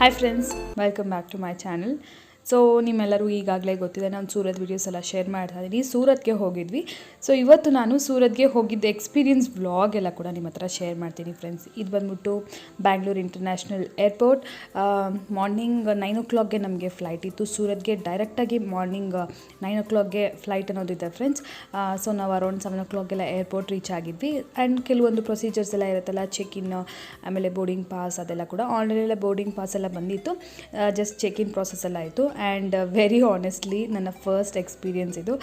Hi friends, welcome back to my channel. So ನಿಮ್ಮೆಲ್ಲರೂ ಈಗಾಗಲೇ ಗೊತ್ತಿದೆ, ನಾನು ಸೂರತ್ ವೀಡಿಯೋಸ್ ಎಲ್ಲ ಶೇರ್ ಮಾಡ್ತಾ ಇದ್ದೀನಿ. ಸೂರತ್ಗೆ ಹೋಗಿದ್ವಿ. ಸೊ ಇವತ್ತು ನಾನು ಸೂರತ್ಗೆ ಹೋಗಿದ್ದ ಎಕ್ಸ್ಪೀರಿಯನ್ಸ್ ವ್ಲಾಗ್ ಎಲ್ಲ ಕೂಡ ನಿಮ್ಮ ಹತ್ರ ಶೇರ್ ಮಾಡ್ತೀನಿ ಫ್ರೆಂಡ್ಸ್. ಇದು ಬಂದ್ಬಿಟ್ಟು ಬ್ಯಾಂಗ್ಳೂರು ಇಂಟರ್ನ್ಯಾಷನಲ್ ಏರ್ಪೋರ್ಟ್. ಮಾರ್ನಿಂಗ್ 9 o'clockಗೆ ನಮಗೆ ಫ್ಲೈಟ್ ಇತ್ತು. ಸೂರತ್ಗೆ ಡೈರೆಕ್ಟಾಗಿ ಮಾರ್ನಿಂಗ್ 9 o'clockಗೆ ಫ್ಲೈಟ್ ಅನ್ನೋದಿದೆ ಫ್ರೆಂಡ್ಸ್. ಸೊ ನಾವು ಅರೌಂಡ್ 7 o'clockಗೆಲ್ಲ ಏರ್ಪೋರ್ಟ್ ರೀಚ್ ಆಗಿದ್ವಿ. ಆ್ಯಂಡ್ ಕೆಲವೊಂದು ಪ್ರೊಸೀಜರ್ಸ್ ಎಲ್ಲ ಇರುತ್ತಲ್ಲ, ಚೆಕ್ ಇನ್, ಆಮೇಲೆ ಬೋರ್ಡಿಂಗ್ ಪಾಸ್ ಅದೆಲ್ಲ ಕೂಡ ಆನ್ಲೈನಲ್ಲೇ ಬೋರ್ಡಿಂಗ್ ಪಾಸ್ ಎಲ್ಲ ಬಂದಿತ್ತು. ಜಸ್ಟ್ ಚೆಕ್ ಇನ್ ಪ್ರಾಸೆಸ್ ಎಲ್ಲ ಆಯಿತು. ಆ್ಯಂಡ್ ವೆರಿ ಆನೆಸ್ಟ್ಲಿ ನನ್ನ ಫಸ್ಟ್ ಎಕ್ಸ್ಪೀರಿಯನ್ಸ್ ಇದು.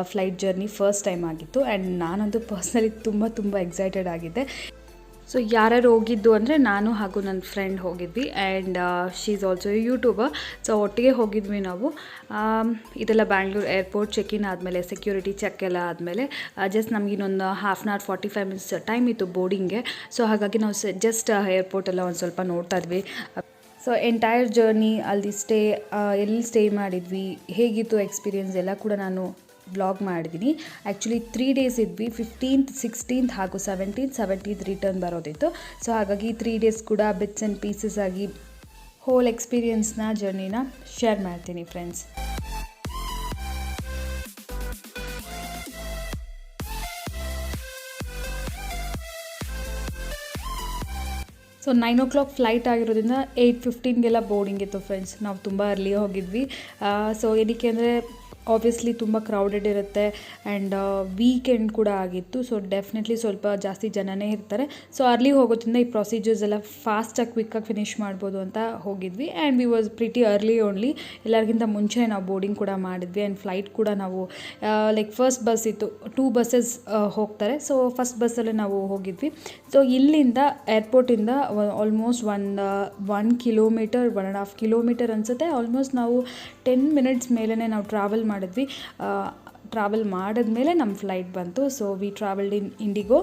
ಫ್ಲೈಟ್ ಜರ್ನಿ ಫಸ್ಟ್ ಟೈಮ್ ಆಗಿತ್ತು. ಆ್ಯಂಡ್ ನಾನಂತೂ ಪರ್ಸ್ನಲಿ ತುಂಬ ಎಕ್ಸೈಟೆಡ್ ಆಗಿದ್ದೆ. ಸೊ ಯಾರ್ಯಾರು ಹೋಗಿದ್ದು ಅಂದರೆ ನಾನು ಹಾಗೂ ನನ್ನ ಫ್ರೆಂಡ್ ಹೋಗಿದ್ವಿ. And she is also YouTuber. So ಒಟ್ಟಿಗೆ ಹೋಗಿದ್ವಿ ನಾವು. ಇದೆಲ್ಲ ಬ್ಯಾಂಗ್ಳೂರು ಏರ್ಪೋರ್ಟ್ ಚೆಕ್ ಇನ್ ಆದಮೇಲೆ, ಸೆಕ್ಯೂರಿಟಿ ಚೆಕ್ ಎಲ್ಲ ಆದಮೇಲೆ ಜಸ್ಟ್ ನಮಗಿನ್ನೊಂದು 1/2 hour 45 minutes ಟೈಮ್ ಇತ್ತು ಬೋರ್ಡಿಂಗ್ಗೆ. ಸೊ ಹಾಗಾಗಿ ನಾವು ಜಸ್ಟ್ ಏರ್ಪೋರ್ಟ್ ಎಲ್ಲ ಒಂದು ಸ್ವಲ್ಪ ನೋಡ್ತಾ ಇದ್ವಿ. ಸೊ ಎಂಟೈರ್ ಜರ್ನಿ ಅಲ್ಲಿ ಎಲ್ಲಿ ಸ್ಟೇ ಮಾಡಿದ್ವಿ, ಹೇಗಿತ್ತು ಎಕ್ಸ್ಪೀರಿಯನ್ಸ್ ಎಲ್ಲ ಕೂಡ ನಾನು ವ್ಲಾಗ್ ಮಾಡಿದ್ದೀನಿ. ಆ್ಯಕ್ಚುಲಿ 3 days ಇದ್ವಿ. 15th 16th ಹಾಗೂ 17th ರಿಟರ್ನ್ ಬರೋದಿತ್ತು. ಸೊ ಹಾಗಾಗಿ 3 days ಕೂಡ ಬಿಟ್ಸ್ ಆ್ಯಂಡ್ ಪೀಸಸ್ ಆಗಿ ಹೋಲ್ ಎಕ್ಸ್ಪೀರಿಯನ್ಸ್ನ ಜರ್ನಿನ ಶೇರ್ ಮಾಡ್ತೀನಿ ಫ್ರೆಂಡ್ಸ್. ಸೊ 9 o'clock ಫ್ಲೈಟ್ ಆಗಿರೋದ್ರಿಂದ 8:15ಗೆಲ್ಲ ಬೋರ್ಡಿಂಗ್ ಇತ್ತು ಫ್ರೆಂಡ್ಸ್. ನಾವು ತುಂಬ ಅರ್ಲಿ ಹೋಗಿದ್ವಿ. ಸೊ ಏನಕ್ಕೆ ಅಂದರೆ ಆಬ್ವಿಯಸ್ಲಿ ತುಂಬ ಕ್ರೌಡೆಡ್ ಇರುತ್ತೆ. ಆ್ಯಂಡ್ ವೀಕೆಂಡ್ ಕೂಡ ಆಗಿತ್ತು. ಸೊ ಡೆಫಿನೆಟ್ಲಿ ಸ್ವಲ್ಪ ಜಾಸ್ತಿ ಜನನೇ ಇರ್ತಾರೆ. ಸೊ ಅರ್ಲಿ ಹೋಗೋದ್ರಿಂದ ಈ ಪ್ರೊಸೀಜರ್ಸ್ ಎಲ್ಲ ಫಾಸ್ಟಾಗಿ ಕ್ವಿಕ್ಕಾಗಿ ಫಿನಿಷ್ ಮಾಡ್ಬೋದು ಅಂತ ಹೋಗಿದ್ವಿ. And we was pretty early only. ಎಲ್ಲರಿಗಿಂತ ಮುಂಚೆ ನಾವು ಬೋರ್ಡಿಂಗ್ ಕೂಡ ಮಾಡಿದ್ವಿ. ಆ್ಯಂಡ್ ಫ್ಲೈಟ್ ಕೂಡ ನಾವು ಲೈಕ್ ಫಸ್ಟ್ ಬಸ್ ಇತ್ತು. 2 buses ಹೋಗ್ತಾರೆ. ಸೊ ಫಸ್ಟ್ ಬಸ್ಸಲ್ಲೇ ನಾವು ಹೋಗಿದ್ವಿ. ಸೊ ಇಲ್ಲಿಂದ ಏರ್ಪೋರ್ಟಿಂದ ಆಲ್ಮೋಸ್ಟ್ 1 kilometer 1.5 kilometer ಅನಿಸುತ್ತೆ. ಆಲ್ಮೋಸ್ಟ್ ನಾವು 10 minutes ಮೇಲೇ ನಾವು ಟ್ರಾವೆಲ್ ಮಾಡಿದ್ಮೇಲೆ ನಮ್ಮ ಫ್ಲೈಟ್ ಬಂತು. ಸೊ ವಿ ಟ್ರಾವೆಲ್ಡ್ ಇನ್ ಇಂಡಿಗೋ.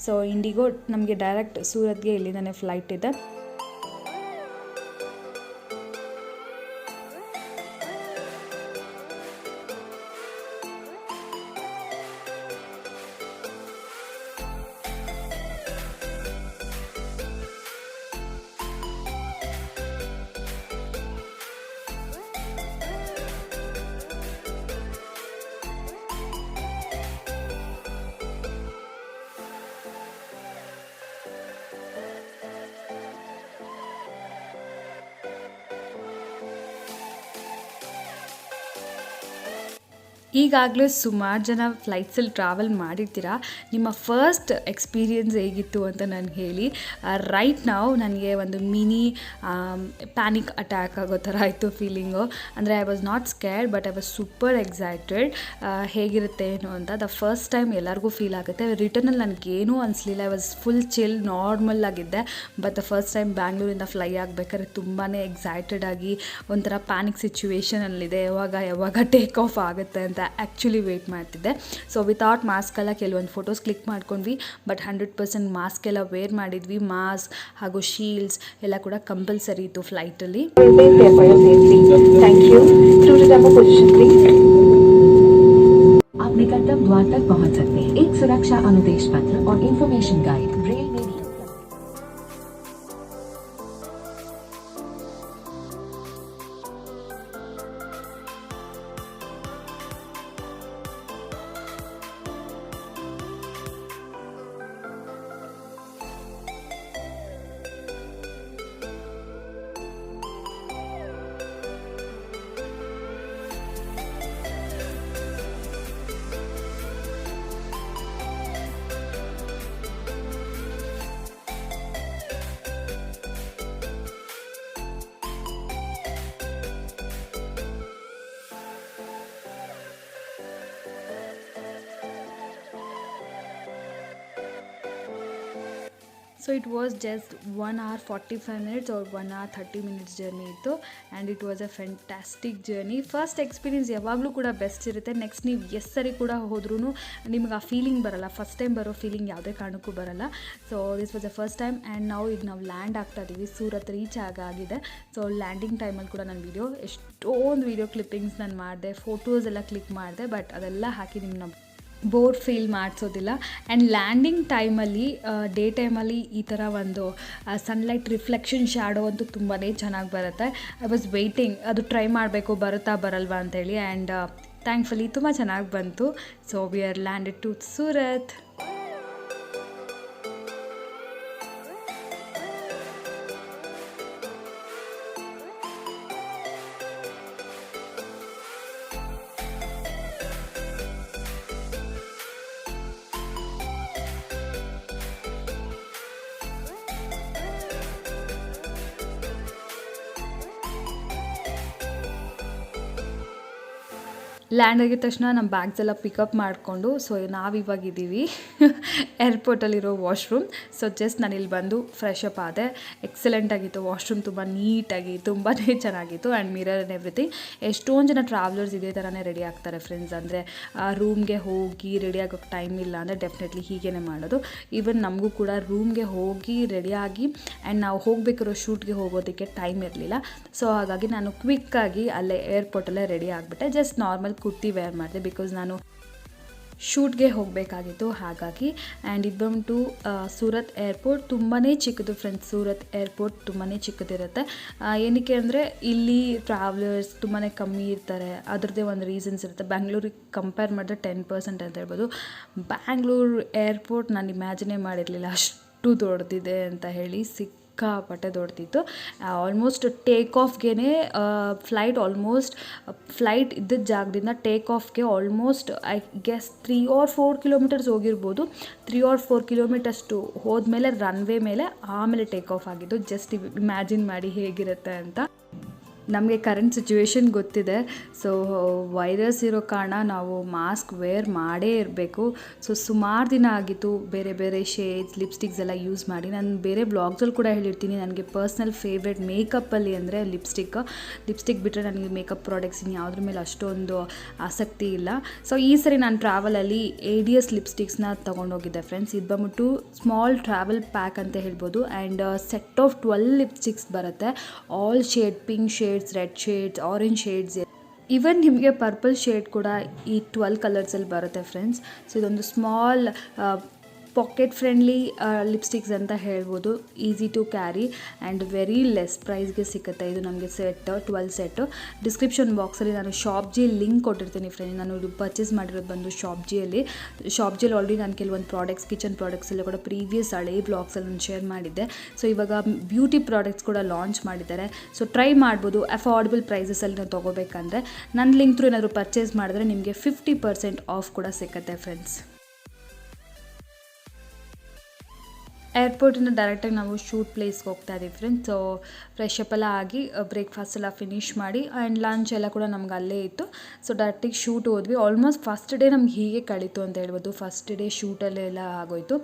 ಸೊ ಇಂಡಿಗೋ ನಮಗೆ ಡೈರೆಕ್ಟ್ ಸೂರತ್ಗೆ ಇಲ್ಲಿಂದನೇ ಫ್ಲೈಟ್ ಇದೆ. ಈಗಾಗಲೇ ಸುಮಾರು ಜನ ಫ್ಲೈಟ್ಸಲ್ಲಿ ಟ್ರಾವೆಲ್ ಮಾಡಿರ್ತೀರಾ. ನಿಮ್ಮ ಫಸ್ಟ್ ಎಕ್ಸ್ಪೀರಿಯನ್ಸ್ ಹೇಗಿತ್ತು ಅಂತ ನನಗೆ ಹೇಳಿ. ರೈಟ್ ನಾವು ನನಗೆ ಒಂದು ಮಿನಿ ಪ್ಯಾನಿಕ್ ಅಟ್ಯಾಕ್ ಆಗೋ ಥರ ಆಯಿತು ಫೀಲಿಂಗು. ಅಂದರೆ I was not scared, but I was super excited. ಹೇಗಿರುತ್ತೆ ಏನು ಅಂತ ದ ಫಸ್ಟ್ ಟೈಮ್ ಎಲ್ಲರಿಗೂ ಫೀಲ್ ಆಗುತ್ತೆ. ರಿಟರ್ನಲ್ಲಿ ನನಗೇನೂ ಅನಿಸ್ಲಿಲ್ಲ. I was full chill, normal ಆಗಿದ್ದೆ. ಬಟ್ ದ ಫಸ್ಟ್ ಟೈಮ್ ಬ್ಯಾಂಗ್ಳೂರಿಂದ ಫ್ಲೈ ಆಗಬೇಕಾದ್ರೆ ತುಂಬಾ ಎಕ್ಸೈಟೆಡ್ ಆಗಿ ಒಂಥರ ಪ್ಯಾನಿಕ್ ಸಿಚುವೇಷನಲ್ಲಿದೆ. ಯಾವಾಗ ಟೇಕ್ ಆಫ್ ಆಗುತ್ತೆ ಅಂತ ಆ್ಯಕ್ಚುಲಿ ವೇಟ್ ಮಾಡ್ತಿದ್ದೆ. ಸೊ ವಿತೌಟ್ ಮಾಸ್ಕ್ ಎಲ್ಲ ಕೆಲವೊಂದು ಫೋಟೋಸ್ ಕ್ಲಿಕ್ ಮಾಡ್ಕೊಂಡ್ವಿ. ಬಟ್ 100% ಮಾಸ್ಕ್ ಎಲ್ಲ ವೇರ್ ಮಾಡಿದ್ವಿ. ಮಾಸ್ಕ್ ಹಾಗೂ ಶೀಲ್ಡ್ಸ್ ಎಲ್ಲ ಕೂಡ ಕಂಪಲ್ಸರಿ ಇತ್ತು ಫ್ಲೈಟಲ್ಲಿ. आप निकटतम द्वार तक पहुंच सकते हैं. एक सुरक्षा अनुदेश पत्र और इंफॉर्मेशन गाइड रेल में so it was just 1 hour 45 minutes or 1 hour 30 minutes journey ಇತ್ತು. And it was a fantastic journey. First experience ಯಾವಾಗಲೂ ಕೂಡ ಬೆಸ್ಟ್ ಇರುತ್ತೆ. ನೆಕ್ಸ್ಟ್ ನೀವು ಎಷ್ಟು ಸರಿ ಕೂಡ ಹೋದ್ರೂ ನಿಮ್ಗೆ ಆ ಫೀಲಿಂಗ್ ಬರೋಲ್ಲ. ಫಸ್ಟ್ ಟೈಮ್ ಬರೋ ಫೀಲಿಂಗ್ ಯಾವುದೇ ಕಾರಣಕ್ಕೂ ಬರೋಲ್ಲ. So this was the first time. And ಈಗ ನಾವು ಲ್ಯಾಂಡ್ ಆಗ್ತಾ ಇದ್ದೀವಿ. ಸೂರತ್ ರೀಚ್ ಆಗಿದೆ. ಸೊ ಲ್ಯಾಂಡಿಂಗ್ ಟೈಮಲ್ಲಿ ಕೂಡ ನಾನು ಎಷ್ಟೊಂದು ವೀಡಿಯೋ ಕ್ಲಿಪ್ಪಿಂಗ್ಸ್ ನಾನು ಮಾಡಿದೆ, ಫೋಟೋಸ್ ಎಲ್ಲ ಕ್ಲಿಕ್ ಮಾಡಿದೆ. ಬಟ್ ಅದೆಲ್ಲ ಹಾಕಿ ನಿಮ್ಗೆ ಬೋರ್ ಫೀಲ್ ಮಾಡಿಸೋದಿಲ್ಲ. ಆ್ಯಂಡ್ ಲ್ಯಾಂಡಿಂಗ್ ಟೈಮಲ್ಲಿ ಡೇ ಟೈಮಲ್ಲಿ ಈ ಥರ ಒಂದು ಸನ್ಲೈಟ್ ರಿಫ್ಲೆಕ್ಷನ್ ಶ್ಯಾಡೋ ಅಂತೂ ತುಂಬಾ ಚೆನ್ನಾಗಿ ಬರುತ್ತೆ. ಐ ವಾಸ್ ವೆಯ್ಟಿಂಗ್ ಅದು ಟ್ರೈ ಮಾಡಬೇಕು ಬರುತ್ತಾ ಬರಲ್ವಾ ಅಂತೇಳಿ. ಆ್ಯಂಡ್ ಥ್ಯಾಂಕ್ಫುಲಿ ತುಂಬ ಚೆನ್ನಾಗಿ ಬಂತು. So we are landed to Surat. Land ಆಗಿದ ತಕ್ಷಣ ನಮ್ಮ ಬ್ಯಾಗ್ಸ್ ಎಲ್ಲ ಪಿಕಪ್ ಮಾಡಿಕೊಂಡು ಸೊ ನಾವಿವಾಗಿದ್ದೀವಿ ಏರ್ಪೋರ್ಟಲ್ಲಿರೋ ವಾಶ್ರೂಮ್. ಸೊ ಜಸ್ಟ್ ನಾನು ಇಲ್ಲಿ ಬಂದು ಫ್ರೆಶ್ ಅಪ್ ಆದೆ. ಎಕ್ಸಲೆಂಟ್ ಆಗಿತ್ತು ವಾಶ್ರೂಮ್, ತುಂಬ ನೀಟಾಗಿ ತುಂಬಾ ಚೆನ್ನಾಗಿತ್ತು. And mirror and everything. ಎಷ್ಟೊಂದು ಜನ ಟ್ರಾವೆಲರ್ಸ್ ಇದೇ ಥರನೇ ರೆಡಿ ಆಗ್ತಾರೆ ಫ್ರೆಂಡ್ಸ್. ಅಂದರೆ ರೂಮ್ಗೆ ಹೋಗಿ ರೆಡಿ ಆಗೋಕ್ಕೆ ಟೈಮ್ ಇಲ್ಲ ಅಂದರೆ ಡೆಫಿನೆಟ್ಲಿ ಹೀಗೇ ಮಾಡೋದು. ಈವನ್ ನಮಗೂ ಕೂಡ ರೂಮ್ಗೆ ಹೋಗಿ ರೆಡಿಯಾಗಿ ಆ್ಯಂಡ್ ನಾವು ಹೋಗಬೇಕಿರೋ ಶೂಟ್ಗೆ ಹೋಗೋದಕ್ಕೆ ಟೈಮ್ ಇರಲಿಲ್ಲ. ಸೊ ಹಾಗಾಗಿ ನಾನು ಕ್ವಿಕ್ಕಾಗಿ ಅಲ್ಲೇ ಏರ್ಪೋರ್ಟಲ್ಲೇ ರೆಡಿ ಆಗಿಬಿಟ್ಟೆ. ಜಸ್ಟ್ ನಾರ್ಮಲ್ ಕುರ್ತಿ ವೇರ್ ಮಾಡಿದೆ ಬಿಕಾಸ್ ನಾನು ಶೂಟ್ಗೆ ಹೋಗಬೇಕಾಗಿತ್ತು ಹಾಗಾಗಿ. ಆ್ಯಂಡ್ ಇದು ಬಂದು ಸೂರತ್ ಏರ್ಪೋರ್ಟ್ ತುಂಬಾ ಚಿಕ್ಕದು ಫ್ರೆಂಡ್ಸ್. ಸೂರತ್ ಏರ್ಪೋರ್ಟ್ ತುಂಬಾ ಚಿಕ್ಕದಿರುತ್ತೆ. ಏನಕ್ಕೆ ಅಂದರೆ ಇಲ್ಲಿ ಟ್ರಾವೆಲರ್ಸ್ ತುಂಬಾ ಕಮ್ಮಿ ಇರ್ತಾರೆ. ಅದರದ್ದೇ ಒಂದು ರೀಸನ್ಸ್ ಇರುತ್ತೆ. ಬ್ಯಾಂಗ್ಳೂರಿಗೆ ಕಂಪೇರ್ ಮಾಡಿದ್ರೆ 10% ಅಂತ ಹೇಳ್ಬೋದು. ಬ್ಯಾಂಗ್ಳೂರು ಏರ್ಪೋರ್ಟ್ ನಾನು ಇಮ್ಯಾಜಿನೇ ಮಾಡಿರಲಿಲ್ಲ ಅಷ್ಟು ದೊಡ್ಡದಿದೆ ಅಂತ ಹೇಳಿ. ಸಿಕ್ಕಾಪಟ್ಟೆ ದೊಡ್ಡದಿತ್ತು. ಆಲ್ಮೋಸ್ಟ್ ಟೇಕ್ ಆಫ್ಗೆ ಫ್ಲೈಟ್ ಇದ್ದಿದ್ದ ಜಾಗದಿಂದ ಟೇಕ್ ಆಫ್ಗೆ almost I guess 3 or 4 kilometres ಹೋಗಿರ್ಬೋದು. 3 or 4 ಕಿಲೋಮೀಟರ್ಸ್ಟು ಹೋದ್ಮೇಲೆ ರನ್ವೇ ಮೇಲೆ ಆಮೇಲೆ ಟೇಕ್ ಆಫ್ ಆಗಿದ್ದು. ಜಸ್ಟ್ ಇಮ್ಯಾಜಿನ್ ಮಾಡಿ ಹೇಗಿರುತ್ತೆ ಅಂತ. ನಮಗೆ ಕರೆಂಟ್ ಸಿಚುವೇಶನ್ ಗೊತ್ತಿದೆ. ಸೊ ವೈರಸ್ ಇರೋ ಕಾರಣ ನಾವು ಮಾಸ್ಕ್ ವೇರ್ ಮಾಡೇ ಇರಬೇಕು. ಸೊ ಸುಮಾರು ದಿನ ಆಗಿತ್ತು ಬೇರೆ ಬೇರೆ ಶೇಡ್ಸ್ ಲಿಪ್ಸ್ಟಿಕ್ಸ್ ಎಲ್ಲ ಯೂಸ್ ಮಾಡಿ. ನಾನು ಬೇರೆ ಬ್ಲಾಗ್ಸಲ್ಲಿ ಕೂಡ ಹೇಳಿರ್ತೀನಿ, ನನಗೆ ಪರ್ಸ್ನಲ್ ಫೇವ್ರೆಟ್ ಮೇಕಪ್ಪಲ್ಲಿ ಅಂದರೆ ಲಿಪ್ಸ್ಟಿಕ್ ಬಿಟ್ಟರೆ ನನಗೆ ಮೇಕಪ್ ಪ್ರಾಡಕ್ಟ್ಸ್ ಯಾವುದ್ರ ಮೇಲೆ ಅಷ್ಟೊಂದು ಆಸಕ್ತಿ ಇಲ್ಲ. ಸೊ ಈ ಸರಿ ನಾನು ಟ್ರಾವೆಲಲ್ಲಿ ADS ಲಿಪ್ಸ್ಟಿಕ್ಸ್ನ ತೊಗೊಂಡೋಗಿದ್ದೆ ಫ್ರೆಂಡ್ಸ್. ಇದು ಬಂದ್ಬಿಟ್ಟು ಸ್ಮಾಲ್ ಟ್ರಾವೆಲ್ ಪ್ಯಾಕ್ ಅಂತ ಹೇಳ್ಬೋದು. ಆ್ಯಂಡ್ ಸೆಟ್ ಆಫ್ 12 ಲಿಪ್ಸ್ಟಿಕ್ಸ್ ಬರುತ್ತೆ. All shade, pink shades, red shades, orange shades, even ನಿಮಗೆ ಪರ್ಪಲ್ ಶೇಡ್ ಕೂಡ ಈ 12 ಕಲರ್ಸಲ್ಲಿ ಬರುತ್ತೆ ಫ್ರೆಂಡ್ಸ್. ಸೊ ಇದೊಂದು ಸ್ಮಾಲ್ ಪಾಕೆಟ್ ಫ್ರೆಂಡ್ಲಿ ಲಿಪ್ಸ್ಟಿಕ್ಸ್ ಅಂತ ಹೇಳ್ಬೋದು. Easy to carry and very less ಪ್ರೈಸ್ಗೆ ಸಿಗುತ್ತೆ. ಇದು ನಮಗೆ 12 ಸೆಟ್ಟು. ಡಿಸ್ಕ್ರಿಪ್ಷನ್ ಬಾಕ್ಸಲ್ಲಿ ನಾನು ಶಾಪ್ಜಿ ಲಿಂಕ್ ಕೊಟ್ಟಿರ್ತೀನಿ ಫ್ರೆಂಡ್. ನಾನು ಇದು ಪರ್ಚೇಸ್ ಮಾಡಿರೋದು ಬಂದು ಶಾಪ್ಜಿಯಲ್ಲಿ ಆಲ್ರೆಡಿ ನಾನು ಕೆಲವೊಂದು ಪ್ರಾಡಕ್ಟ್ಸ್, ಕಿಚನ್ ಪ್ರಾಡಕ್ಟ್ಸ್ ಎಲ್ಲ ಕೂಡ ಪ್ರೀವಿಯಸ್ ಹಳೆ ಬ್ಲಾಗ್ಸಲ್ಲಿ ನಾನು ಶೇರ್ ಮಾಡಿದ್ದೆ. ಸೊ ಇವಾಗ ಬ್ಯೂಟಿ ಪ್ರಾಡಕ್ಟ್ಸ್ ಕೂಡ ಲಾಂಚ್ ಮಾಡಿದ್ದಾರೆ. ಸೊ ಟ್ರೈ ಮಾಡ್ಬೋದು. ಅಫೋರ್ಡಬಲ್ ಪ್ರೈಸಸಲ್ಲಿ ನಾವು ತೊಗೋಬೇಕಂದ್ರೆ ನನ್ನ ಲಿಂಕ್ ಥ್ರೂ ಏನಾದರೂ ಪರ್ಚೇಸ್ ಮಾಡಿದ್ರೆ ನಿಮಗೆ 50% ಆಫ್ ಕೂಡ ಸಿಗುತ್ತೆ ಫ್ರೆಂಡ್ಸ್. ಏರ್ಪೋರ್ಟಿಂದ ಡೈರೆಕ್ಟಾಗಿ ನಾವು ಶೂಟ್ ಪ್ಲೇಸ್ಗೆ ಹೋಗ್ತಾ ಇದ್ದೀವಿ ಫ್ರೆಂಡ್ಸ್. ಸೊ ಫ್ರೆಶ್ ಅಪ್ ಎಲ್ಲ ಆಗಿ ಬ್ರೇಕ್ಫಾಸ್ಟ್ ಎಲ್ಲ ಫಿನಿಷ್ ಮಾಡಿ ಆ್ಯಂಡ್ ಲಂಚ್ ಎಲ್ಲ ಕೂಡ ನಮ್ಗೆ ಅಲ್ಲೇ ಇತ್ತು. ಸೊ ಡೈರೆಕ್ಟಿಗೆ ಶೂಟ್ ಹೋದ್ವಿ. ಆಲ್ಮೋಸ್ಟ್ ಫಸ್ಟ್ ಡೇ ನಮ್ಗೆ ಹೀಗೆ ಕಳೀತು ಅಂತ ಹೇಳ್ಬೋದು. ಫಸ್ಟ್ ಡೇ ಶೂಟಲ್ಲೆಲ್ಲ ಆಗೋಯಿತು.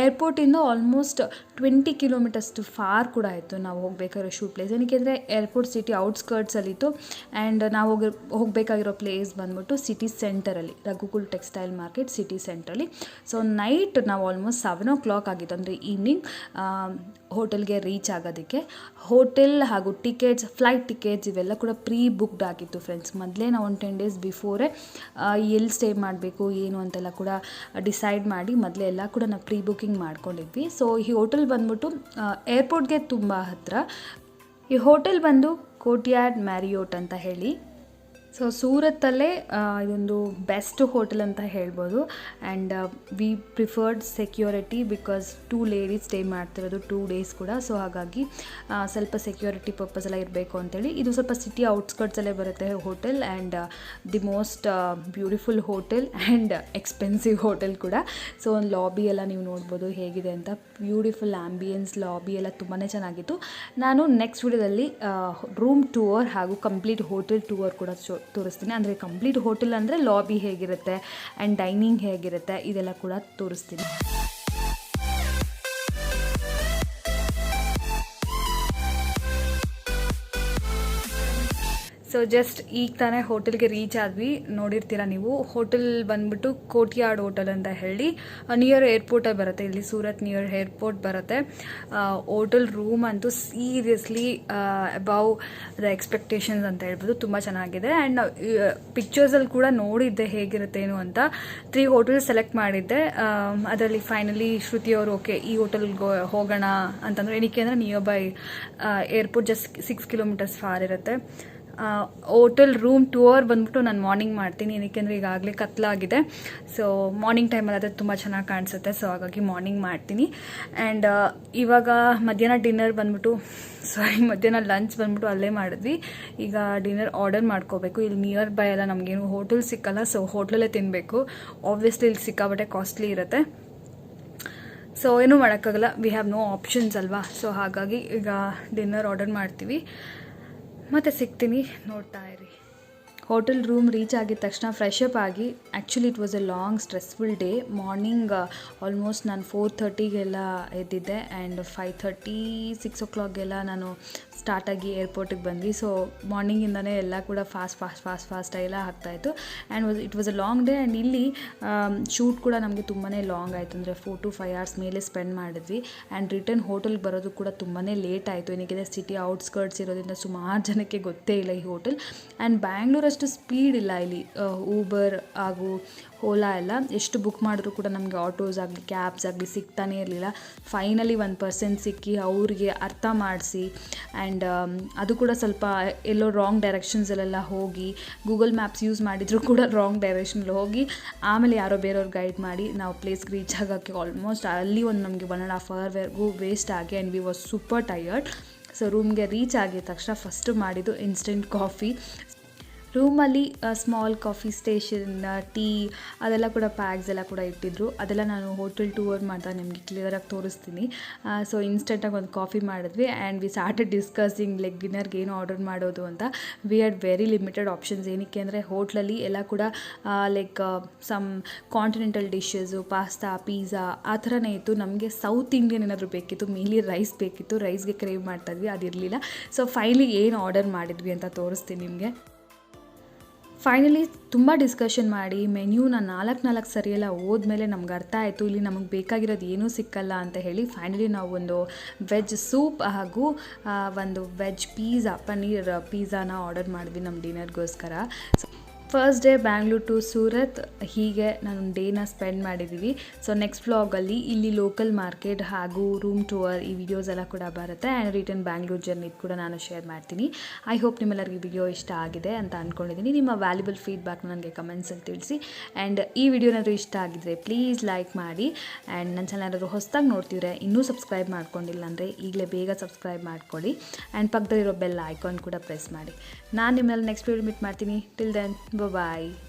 ಏರ್ಪೋರ್ಟಿಂದ ಆಲ್ಮೋಸ್ಟ್ 20 ಕಿಲೋಮೀಟರ್ಸ್ಟು ಫಾರ್ ಕೂಡ ಆಯಿತು ನಾವು ಹೋಗಬೇಕಾಗಿರೋ ಶೂಟ್ ಪ್ಲೇಸ್. ಏನಕ್ಕೆ ಅಂದರೆ ಏರ್ಪೋರ್ಟ್ ಸಿಟಿ ಔಟ್ಸ್ಕರ್ಟ್ಸಲ್ಲಿತ್ತು. ಆ್ಯಂಡ್ ನಾವು ಹೋಗಬೇಕಾಗಿರೋ ಪ್ಲೇಸ್ ಬಂದ್ಬಿಟ್ಟು ಸಿಟಿ ಸೆಂಟರಲ್ಲಿ, ರಘುಕುಲ್ ಟೆಕ್ಸ್ಟೈಲ್ ಮಾರ್ಕೆಟ್ ಸಿಟಿ ಸೆಂಟ್ರಲ್ಲಿ. ಸೊ ನೈಟ್ ನಾವು ಆಲ್ಮೋಸ್ಟ್ 7 o'clock ಆಗಿತ್ತು, ಅಂದರೆ ಈವ್ನಿಂಗ್ ಹೋಟೆಲ್ಗೆ ರೀಚ್ ಆಗೋದಕ್ಕೆ. ಹೋಟೆಲ್ ಹಾಗೂ ಟಿಕೆಟ್ಸ್, ಫ್ಲೈಟ್ ಟಿಕೆಟ್ಸ್ ಇವೆಲ್ಲ ಕೂಡ ಪ್ರೀ ಬುಕ್ಡ್ ಆಗಿತ್ತು ಫ್ರೆಂಡ್ಸ್. ಮೊದಲೇ ನಾವು ಒಂದು 10 days ಬಿಫೋರೇ ಎಲ್ಲಿ ಸ್ಟೇ ಮಾಡಬೇಕು ಏನು ಅಂತೆಲ್ಲ ಕೂಡ ಡಿಸೈಡ್ ಮಾಡಿ ಮೊದಲೇ ಎಲ್ಲ ಕೂಡ ನಾವು ಪ್ರೀ ಬುಕ್ಕಿಂಗ್ ಮಾಡ್ಕೊಂಡಿದ್ವಿ. ಸೊ ಈ ಹೋಟೆಲ್ ಬಂದ್ಬಿಟ್ಟು ಏರ್ಪೋರ್ಟ್ಗೆ ತುಂಬ ಹತ್ತಿರ. ಈ ಹೋಟೆಲ್ ಬಂದು ಕೋರ್ಟ್ಯಾರ್ಡ್ ಮ್ಯಾರಿಯೋಟ್ ಅಂತ ಹೇಳಿ. ಸೊ ಸೂರತ್ತಲ್ಲೇ ಇದೊಂದು ಬೆಸ್ಟ್ ಹೋಟೆಲ್ ಅಂತ ಹೇಳ್ಬೋದು. And we preferred security because 2 ladies stay ಮಾಡ್ತಿರೋದು 2 days ಕೂಡ. ಸೊ ಹಾಗಾಗಿ ಸ್ವಲ್ಪ ಸೆಕ್ಯೂರಿಟಿ ಪರ್ಪಸ್ ಎಲ್ಲ ಇರಬೇಕು ಅಂತೇಳಿ. ಇದು ಸ್ವಲ್ಪ ಸಿಟಿ ಔಟ್ಸ್ಕರ್ಟ್ಸಲ್ಲೇ ಬರುತ್ತೆ hotel. And the most beautiful hotel and expensive hotel ಕೂಡ. ಸೊ ಒಂದು ಲಾಬಿ ಎಲ್ಲ ನೀವು ನೋಡ್ಬೋದು ಹೇಗಿದೆ ಅಂತ. ಬ್ಯೂಟಿಫುಲ್ ಆ್ಯಂಬಿಯನ್ಸ್, ಲಾಬಿ ಎಲ್ಲ ತುಂಬಾ ಚೆನ್ನಾಗಿತ್ತು. ನಾನು ನೆಕ್ಸ್ಟ್ ವಿಡಿಯೋದಲ್ಲಿ ರೂಮ್ ಟೂರ್ ಹಾಗೂ ಕಂಪ್ಲೀಟ್ ಹೋಟೆಲ್ ಟೂರ್ ಕೂಡ ತೋರಿಸ್ತೀನಿ. ಅಂದರೆ ಕಂಪ್ಲೀಟ್ ಹೋಟೆಲ್ ಅಂದರೆ ಲಾಬಿ ಹೇಗಿರುತ್ತೆ ಆ್ಯಂಡ್ ಡೈನಿಂಗ್ ಹೇಗಿರುತ್ತೆ ಇದೆಲ್ಲ ಕೂಡ ತೋರಿಸ್ತೀನಿ. ಸೊ ಜಸ್ಟ್ ಈಗ ತಾನೇ ಹೋಟೆಲ್ಗೆ ರೀಚ್ ಆದ್ವಿ. ನೋಡಿರ್ತೀರ ನೀವು, ಹೋಟೆಲ್ ಬಂದ್ಬಿಟ್ಟು ಕೋಟಿಯಾಡ್ ಹೋಟೆಲ್ ಅಂತ ಹೇಳಿ ನಿಯರ್ ಏರ್ಪೋರ್ಟೇ ಬರುತ್ತೆ, ಇಲ್ಲಿ ಸೂರತ್ ನಿಯರ್ ಏರ್ಪೋರ್ಟ್ ಬರುತ್ತೆ. ಹೋಟೆಲ್ ರೂಮ್ ಅಂತೂ ಸೀರಿಯಸ್ಲಿ ಅಬೌವ್ ದ ಎಕ್ಸ್ಪೆಕ್ಟೇಷನ್ಸ್ ಅಂತ ಹೇಳ್ಬೋದು, ತುಂಬ ಚೆನ್ನಾಗಿದೆ. ಆ್ಯಂಡ್ ಪಿಕ್ಚರ್ಸಲ್ಲಿ ಕೂಡ ನೋಡಿದ್ದೆ ಹೇಗಿರುತ್ತೆ ಏನು ಅಂತ. 3 ಹೋಟೆಲ್ ಸೆಲೆಕ್ಟ್ ಮಾಡಿದ್ದೆ. ಅದರಲ್ಲಿ ಫೈನಲಿ ಶ್ರುತಿ ಅವರು ಓಕೆ ಈ ಹೋಟೆಲ್ಗೆ ಹೋಗೋಣ ಅಂತಂದರೆ, ಏನಕ್ಕೆ ಅಂದರೆ near by airport, just 6 kilometres far ಇರುತ್ತೆ. ಹೋಟೆಲ್ ರೂಮ್ ಟೂರ್ ಬಂದ್ಬಿಟ್ಟು ನಾನು ಮಾರ್ನಿಂಗ್ ಮಾಡ್ತೀನಿ, ಏನಕ್ಕೆಂದರೆ ಈಗಾಗಲೇ ಕತ್ಲಾಗಿದೆ. ಸೊ ಮಾರ್ನಿಂಗ್ ಟೈಮಲ್ಲಿ ಅದೇ ತುಂಬ ಚೆನ್ನಾಗಿ ಕಾಣಿಸುತ್ತೆ, ಸೊ ಹಾಗಾಗಿ ಮಾರ್ನಿಂಗ್ ಮಾಡ್ತೀನಿ. ಆ್ಯಂಡ್ ಇವಾಗ ಮಧ್ಯಾಹ್ನ ಡಿನ್ನರ್ ಬಂದ್ಬಿಟ್ಟು ಮಧ್ಯಾಹ್ನ ಲಂಚ್ ಬಂದ್ಬಿಟ್ಟು ಅಲ್ಲೇ ಮಾಡಿದ್ವಿ. ಈಗ ಡಿನ್ನರ್ ಆರ್ಡರ್ ಮಾಡ್ಕೋಬೇಕು. ಇಲ್ಲಿ ನಿಯರ್ ಬೈ ಎಲ್ಲ ನಮಗೇನು ಹೋಟೆಲ್ ಸಿಕ್ಕಲ್ಲ, ಸೊ ಹೋಟ್ಲಲ್ಲೇ ತಿನ್ನಬೇಕು. ಆಬ್ವಿಯಸ್ಲಿ ಇಲ್ಲಿ ಸಿಕ್ಕಾಬಟ್ಟೆ ಕಾಸ್ಟ್ಲಿ ಇರುತ್ತೆ, ಸೊ ಏನೂ ಮಾಡೋಕ್ಕಾಗಲ್ಲ, ವಿ ಹ್ಯಾವ್ ನೋ ಆಪ್ಷನ್ಸ್ ಅಲ್ವಾ. ಸೊ ಹಾಗಾಗಿ ಈಗ ಡಿನ್ನರ್ ಆರ್ಡರ್ ಮಾಡ್ತೀವಿ, ಮತ್ತೆ ಸಿಗ್ತೀನಿ, ನೋಡ್ತಾ ಇರಿ. ಹೋಟೆಲ್ ರೂಮ್ ರೀಚ್ ಆಗಿದ ತಕ್ಷಣ ಫ್ರೆಶ್ ಅಪ್ ಆಗಿ, actually it was A long stressful day. Morning almost ನಾನು 4:30ಗೆಲ್ಲ ಎದ್ದಿದ್ದೆ ಆ್ಯಂಡ್ 5:30, 6 o'clockಗೆಲ್ಲ ನಾನು ಸ್ಟಾರ್ಟಾಗಿ ಏರ್ಪೋರ್ಟಿಗೆ ಬಂದ್ವಿ. ಸೊ ಮಾರ್ನಿಂಗಿಂದನೇ ಎಲ್ಲ ಕೂಡ ಫಾಸ್ಟ್ ಎಲ್ಲ ಆಗ್ತಾಯಿತ್ತು. And it was a long day. And ಇಲ್ಲಿ ಶೂಟ್ ಕೂಡ ನಮಗೆ ತುಂಬಾ ಲಾಂಗ್ ಆಯಿತು, ಅಂದರೆ 4 to 5 hours ಮೇಲೆ ಸ್ಪೆಂಡ್ ಮಾಡಿದ್ವಿ. ಆ್ಯಂಡ್ ರಿಟರ್ನ್ ಹೋಟೆಲ್ಗೆ ಬರೋದು ಕೂಡ ತುಂಬಾ ಲೇಟ್ ಆಯಿತು, ಏನಕ್ಕೆ ಸಿಟಿ ಔಟ್ಸ್ಕರ್ಟ್ಸ್ ಇರೋದ್ರಿಂದ ಸುಮಾರು ಜನಕ್ಕೆ ಗೊತ್ತೇ ಇಲ್ಲ ಈ ಹೋಟೆಲ್. ಆ್ಯಂಡ್ ಬ್ಯಾಂಗ್ಳೂರಷ್ಟು ಸ್ಪೀಡ್ ಇಲ್ಲ ಇಲ್ಲಿ, ಊಬರ್ ಹಾಗೂ ಓಲಾ ಎಲ್ಲ ಎಷ್ಟು ಬುಕ್ ಮಾಡಿದ್ರು ಕೂಡ ನಮಗೆ ಆಟೋಸ್ ಆಗಲಿ ಕ್ಯಾಬ್ಸ್ ಆಗಲಿ ಸಿಗ್ತಾನೇ ಇರಲಿಲ್ಲ. ಫೈನಲಿ ಒಂದು ಪರ್ಸನ್ ಸಿಕ್ಕಿ ಅವ್ರಿಗೆ ಅರ್ಥ ಮಾಡಿಸಿ, ಆ್ಯಂಡ್ ಅದು ಕೂಡ ಸ್ವಲ್ಪ ಎಲ್ಲೋ ರಾಂಗ್ ಡೈರೆಕ್ಷನ್ಸಲ್ಲೆಲ್ಲ ಹೋಗಿ, ಗೂಗಲ್ ಮ್ಯಾಪ್ಸ್ ಯೂಸ್ ಮಾಡಿದರೂ ಕೂಡ ರಾಂಗ್ ಡೈರೆಕ್ಷನಲ್ಲಿ ಹೋಗಿ, ಆಮೇಲೆ ಯಾರೋ ಬೇರೆಯವ್ರು ಗೈಡ್ ಮಾಡಿ ನಾವು ಪ್ಲೇಸ್ಗೆ ರೀಚ್ ಆಗೋಕ್ಕೆ ಆಲ್ಮೋಸ್ಟ್ ಅಲ್ಲಿ ಒಂದು ನಮಗೆ 1.5 hourವರೆಗೂ ವೇಸ್ಟ್ ಆಗಿ, and we was super tired. So ರೂಮ್ಗೆ ರೀಚ್ ಆಗಿದ ತಕ್ಷಣ ಫಸ್ಟು ಮಾಡಿದ್ದು ಇನ್ಸ್ಟೆಂಟ್ ಕಾಫಿ. ರೂಮಲ್ಲಿ ಸ್ಮಾಲ್ ಕಾಫಿ ಸ್ಟೇಷನ್, ಟೀ ಅದೆಲ್ಲ ಕೂಡ ಪ್ಯಾಕ್ಸ್ ಎಲ್ಲ ಕೂಡ ಇಟ್ಟಿದ್ರು. ಅದೆಲ್ಲ ನಾನು ಹೋಟೆಲ್ ಟೂರ್ ಮಾಡಿದಾಗ ನಿಮಗೆ ಕ್ಲಿಯರಾಗಿ ತೋರಿಸ್ತೀನಿ. ಸೊ ಇನ್ಸ್ಟೆಂಟಾಗಿ ಒಂದು ಕಾಫಿ ಮಾಡಿದ್ವಿ and we started discussing like ಡಿನ್ನರ್ಗೆ ಏನು ಆರ್ಡರ್ ಮಾಡೋದು ಅಂತ. We had very limited options, ಏನಕ್ಕೆ ಅಂದರೆ ಹೋಟ್ಲಲ್ಲಿ ಎಲ್ಲ ಕೂಡ like some continental dishes, pasta, pizza ಆ ಥರನೇ ಇತ್ತು. ನಮಗೆ ಸೌತ್ ಇಂಡಿಯನ್ ಏನಾದರೂ ಬೇಕಿತ್ತು, ಮೇನ್ಲಿ ರೈಸ್ ಬೇಕಿತ್ತು, ರೈಸ್ಗೆ ಕ್ರೇವ್ ಮಾಡ್ತಾಯಿದ್ವಿ, ಅದಿರಲಿಲ್ಲ. ಸೊ ಫೈನಲಿ ಏನು ಆರ್ಡರ್ ಮಾಡಿದ್ವಿ ಅಂತ ತೋರಿಸ್ತೀನಿ ನಿಮಗೆ. ಫೈನಲಿ ತುಂಬ ಡಿಸ್ಕಷನ್ ಮಾಡಿ ಮೆನ್ಯೂನ 4 ಸರಿಯೆಲ್ಲ ಓದ್ಮೇಲೆ ನಮ್ಗೆ ಅರ್ಥ ಆಯಿತು ಇಲ್ಲಿ ನಮಗೆ ಬೇಕಾಗಿರೋದು ಏನೂ ಸಿಕ್ಕಲ್ಲ ಅಂತ ಹೇಳಿ. ಫೈನಲಿ ನಾವು ಒಂದು ವೆಜ್ ಸೂಪ್ ಹಾಗೂ ಒಂದು ವೆಜ್ ಪನ್ನೀರ್ ಪಿಜ್ಜಾನ ಆರ್ಡರ್ ಮಾಡಿದ್ವಿ ನಮ್ಮ ಡಿನ್ನರ್ಗೋಸ್ಕರ. First day Bangalore to Surat, ಹೀಗೆ ನಾನು ಡೇನ ಸ್ಪೆಂಡ್ ಮಾಡಿದ್ದೀವಿ. ಸೊ ನೆಕ್ಸ್ಟ್ ವ್ಲಾಗಲ್ಲಿ ಇಲ್ಲಿ ಲೋಕಲ್ ಮಾರ್ಕೆಟ್ ಹಾಗೂ ರೂಮ್ ಟೂರ್ ಈ ವಿಡಿಯೋಸ್ ಎಲ್ಲ ಕೂಡ ಬರುತ್ತೆ. ಆ್ಯಂಡ್ ರಿಟರ್ನ್ ಬ್ಯಾಂಗ್ಳೂರ್ ಜರ್ನಿ ಕೂಡ ನಾನು ಶೇರ್ ಮಾಡ್ತೀನಿ. ಐ ಹೋಪ್ ನಿಮ್ಮೆಲ್ಲರಿಗೂ ವಿಡಿಯೋ ಇಷ್ಟ ಆಗಿದೆ ಅಂತ ಅಂದ್ಕೊಂಡಿದ್ದೀನಿ. ನಿಮ್ಮ ವ್ಯಾಲ್ಯುಬಲ್ ಫೀಡ್ಬ್ಯಾಕ್ನ ನನಗೆ ಕಮೆಂಟ್ಸಲ್ಲಿ ತಿಳಿಸಿ. ಆ್ಯಂಡ್ ಈ ವಿಡಿಯೋ ಏನಾದರೂ ಇಷ್ಟ ಆಗಿದ್ರೆ ಪ್ಲೀಸ್ ಲೈಕ್ ಮಾಡಿ. ಆ್ಯಂಡ್ ನನ್ನ ಚಾನಲ್ ಏನಾದರೂ ಹೊಸದಾಗಿ ನೋಡ್ತಿದ್ರೆ ಇನ್ನೂ ಸಬ್ಸ್ಕ್ರೈಬ್ ಮಾಡ್ಕೊಂಡಿಲ್ಲ ಅಂದರೆ ಈಗಲೇ ಬೇಗ ಸಬ್ಸ್ಕ್ರೈಬ್ ಮಾಡ್ಕೊಳ್ಳಿ. ಆ್ಯಂಡ್ ಪಕ್ಕದಲ್ಲಿರೋ ಬೆಲ್ ಐಕಾನ್ ಕೂಡ ಪ್ರೆಸ್ ಮಾಡಿ. ನಾನು ನಿಮ್ಮಲ್ಲಿ ನೆಕ್ಸ್ಟ್ ವಿಡಿಯೋ ಮೀಟ್ ಮಾಡ್ತೀನಿ. Till then, bye.